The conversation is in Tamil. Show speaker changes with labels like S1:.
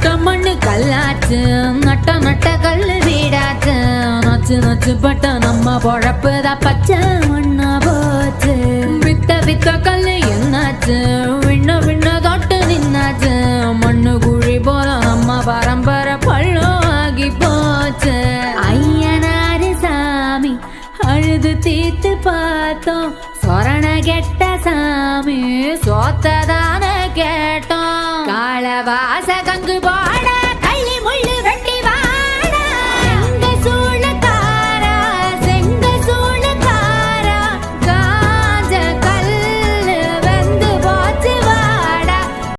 S1: தொட்ட மண்ணு கல்லாச்சு, நட்ட நட்ட கல்லு வீடாச்சு. நச்சு நச்சு பட்ட நம்ம பொழப்புதான் பச்சை மண்ணா போச்சு. வித்த வித்த கல்லு என்னாச்சு, விண்ண விண்ண தொட்டு நின்னாச்சு. மண்ணு குழி போல நம்ம பரம்பரை பள்ளம் ஆகி போச்சு. ஐயனாரு சாமி அழுது தீத்து பார்த்தோம், சொரண கெட்ட சாமி சோத்ததான கேட்டோம். காலவாச கங்கு போ